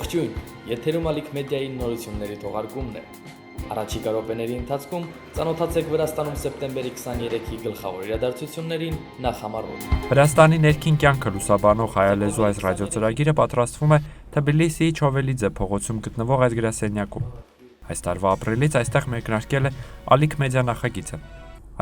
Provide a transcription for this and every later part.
Ողջույն, եթերում Ալիք մեդիայի նորությունների թողարկումն է։ Առաջիկա րոպեների ընթացքում ծանոթացեք Վրաստանում սեպտեմբերի 23-ի գլխավոր իրադարձություններին նախ համառոտ։ Վրաստանի ներքին կյանքը լուսաբանող հայալեզու այս ռադիոծրագիրը պատրաստվում է Թբիլիսիի Չովելիձե փողոցում գտնվող այս գրասենյակում։ Այս տարվա ապրիլից այստեղ մեկնարկել է Ալիք մեդիա նախագիծը։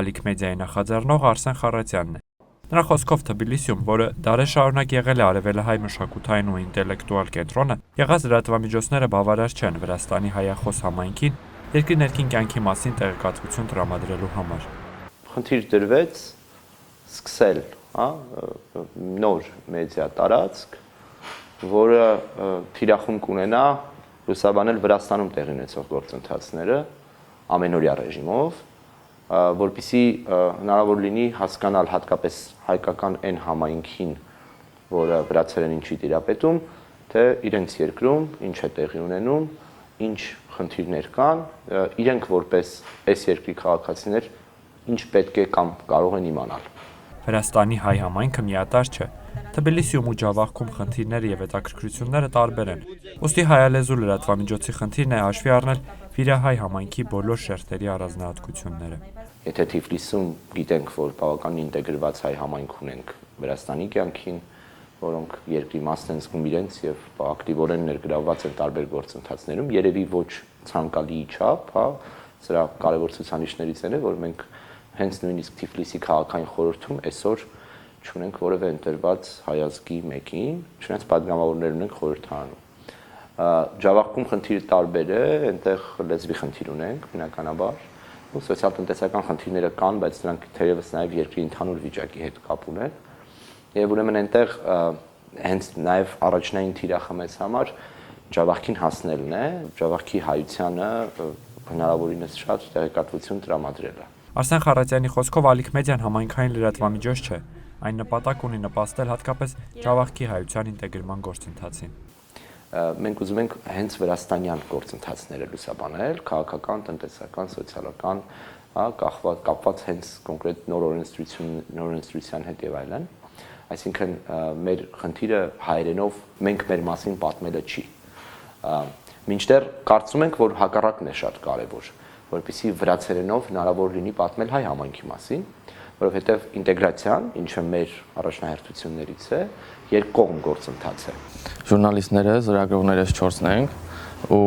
Ալիք մեդիայի նախաձեռնող Արսեն Խառատյանն է։ Նրա խոսքով Թբիլիսիում, որը դարեր շարունակ եղել է արևելահայ մշակութային ու ինտելեկտուալ կենտրոնը, եղած լրատվամիջոցները բավարար չեն Վրաստանի հայախոս համայնքին երկրի ներքին կյանքի մասին տեղեկատվություն տրամադրելու համար։ Խնդիր դրվեց սկսել, նոր մեդիա տարածք, որը թիրախում կունենա լուսաբանել Վրաստանում տեղի ունեցող գործընթացները ամենօրյա ռեժիմով, որպեսզի հնարավոր լինի հասկանալ հատկապես հայկական այն համայնքին, որը վրացերեն ինչի տիրապետում, թե իրենց երկրում ինչ է տեղի ունենում, ինչ խնդիրներ կան, իրենք որպես այս երկրի քաղաքացիներ ինչ պետք է կամ կարող են իմանալ։ Վրաստանի հայ համայնքը միատարր չէ։ Թբիլիսիում ու Ջավախքում խնդիրները եւ հետաքրքրությունները տարբեր են։ Ոստի հայալեզու լրատվամիջոցի խնդիրն է հաշվի առնել վիրահայ համայնքի բոլոր շերտերի առանձնահատկությունները։ Եթե Թիֆլիսում գիտենք, որ բավականին ինտեգրված հայ համայնք ունենք Վրաստանի կյանքին, որոնք երկրի մասն են զգում իրենց եւ ակտիվորեն ներգրավված են տարբեր գործընթացներում, երևի ոչ ցանկալի չափ, սրա կարևոր ցուցանիշներից է, որ մենք հենց նույնիսկ Թիֆլիսի քաղաքային խորհրդում այսօր չունենք որևէ ընտրված հայազգի մեկին, չնայած падգամավորներ ունենք խորհրդարանում։ Ջավախքում խնդիրը տարբեր է, այնտեղ լեզվի խնդիր ունենք, բնականաբար, ու սոցիալ-տնտեսական խնդիրները կան, բայց դրանք թերևս նաև երկրի ընդհանուր վիճակի հետ կապ ունեն։ Եվ ուրեմն այնտեղ հենց նաև առաջնային թիրախը մեզ համար Ջավախքին հասնելն է, Ջավախքի հայությանը հնարավորինս շատ տեղեկատվություն տրամադրելը։ Արսեն Խառատյանի խոսքով Ալիք մեդիան համայնքային լրատվամիջոց չէ, այն նպատակ ունի նպաստել հատկապես Ջավախքի հայության ինտեգրման գործընթացին։ Մենք ուզում ենք հենց վրաստանյան գործընթացները լուսաբանել, քաղաքական, տնտեսական, սոցիալական, կապված հենց կոնկրետ նոր օրենսդրության հետ եւ այլն։ Այսինքն մեր խնդիրը հայերենով մենք մեր մասին պատմելը չի։ Մինչդեռ կարծում ենք, որ հակառակն է շատ կարևոր, որպեսզի վրացերենով հնարավոր լինի պատմել հայ համայնքի մասին, որովհետև ինտեգրացիան, ինչը մեր առաջնահերթություններից է, երկկողմ գործընթաց է։ Ժուրնալիստներս, լրագրողներս 4-ն ենք ու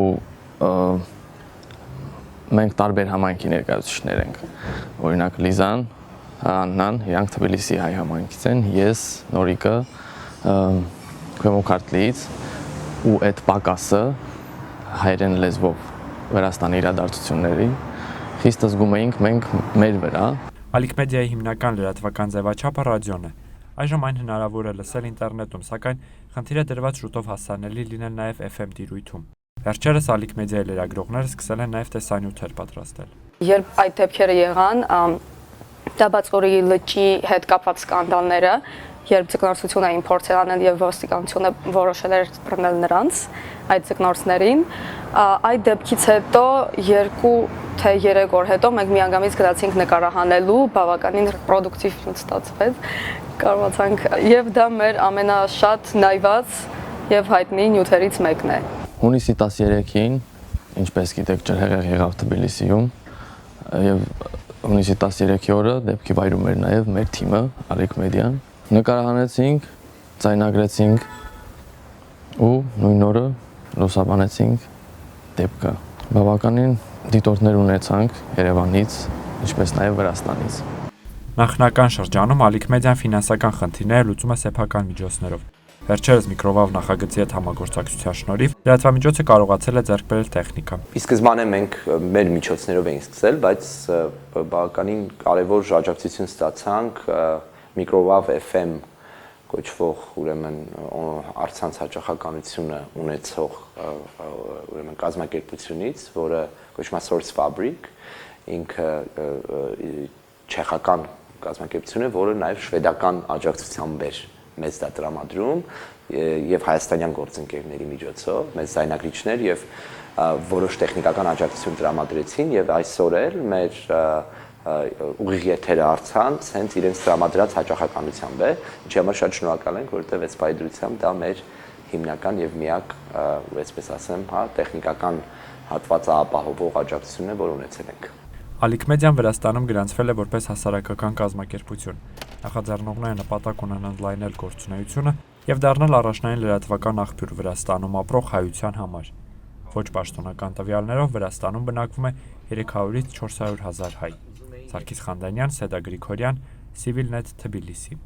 մենք տարբեր համայնքի ներկայացուցիչներ ենք։ Օրինակ Լիզան, Աննան, իրանք Թբիլիսի հայ համայնքից են, ես, Նորիկը, Քվեմոքարտլիից ու այդ պակասը հայերեն լեզվով Վրաստանի իրադարձությունների խիստ զգում էինք մենք մեր վրա։ Ալիք մեդիայի հիմնական լրատվական ձևաչափը ռադիոն է։ Այժմ այն հնարավոր է լսել ինտերնետում, սակայն խնդիր է դրված շուտով հասանելի լինել նաև FM տիրույթում։ Վերջերս Ալիք մեդիայի լրագրողները սկսել են նաև տեսանյութեր պատրաստել։ Երբ այդ դեպքերը եղան, Դաբացորի լճի հետ կապված սկանդալները, երբ ձկնորսություն էին փորձել անել եւ ոստիկանությունը որոշել էր բռնել նրանց, այդ ձկնորսներին, այդ դեպքից հետո 2 թե 3 օր հետո մենք միանգամից գնացինք նկարահանելու, բավականին պրոդուկտիվ ստացվեց, կարողացանք եւ դա մեր ամենաշատ նայված եւ հայտնի նյութերից մեկն է։ Հունիսի 13-ին, ինչպես գիտեք, ջրհեղեղ եղավ Թբիլիսիում եւ հունիսի 13-ի օրը դեպքի վայրում էր նաեւ մեր թիմը, Ալիք մեդիան։ Նկարահանեցինք, ձայնագրեցինք ու նույն օրը լուսաբանեցինք դեպքը։ Բավականին դիտորդներ ունեցանք Երևանից, ինչպես նաև Վրաստանից։ Նախնական շրջանում Ալիք մեդիան ֆինանսական խնդիրները լուծում է սեփական միջոցներով։ Վերջերս Միկրովավ նախագծի հետ համագործակցության շնորհիվ լրատվամիջոցը կարողացել է ձեռք բերել տեխնիկա։ Ի սկզբանե մենք մեր միջոցներով էինք սկսել, բայց բավականին կարևոր աջակցություն ստացանք Միկրովավ FM կոչվող ուրեմն առցանց հաճախականությունը ունեցող ուրեմն կազմակերպությունից, որը կոչվում է Source Fabric, ինքը չեխական կազմակերպություն է, որը նաև շվեդական աջակցությամբ էր մեծ դա տրամադրում եւ հայաստանյան գործընկերների միջոցով մեծ զայնագրիչներ եւ որոշ տեխնիկական աջակցություն տրամադրեցին եւ այսօր էլ մեր ուղիղ եթերը առցանց հենց իրենց տրամադրած հաճախականությամբ է, ինչի համար շատ շնորհակալ ենք, որովհետեւ այս պայդրությամբ դա մեր հիմնական եւ միակ, այսպես ասեմ, հա, տեխնիկական հատվածը ապահովող աջակցությունն է, որ ունեցել ենք։ Ալիք մեդիան Վրաստանում գրանցվել է որպես հասարակական կազմակերպություն։ Նախաձեռնողները նպատակ ունեն ընդլայնել գործունեությունը եւ դառնալ առաջնային լրատվական աղբյուր Վրաստանում ապրող հայության համար։ Ոչ պաշտոնական տվյալներով Վրաստանում բնակվում է 300-ից 400 հազար հայ։ Սարգիս Խանդանյան, Սեդա Գրիգորյան, Civilnet Tbilisi։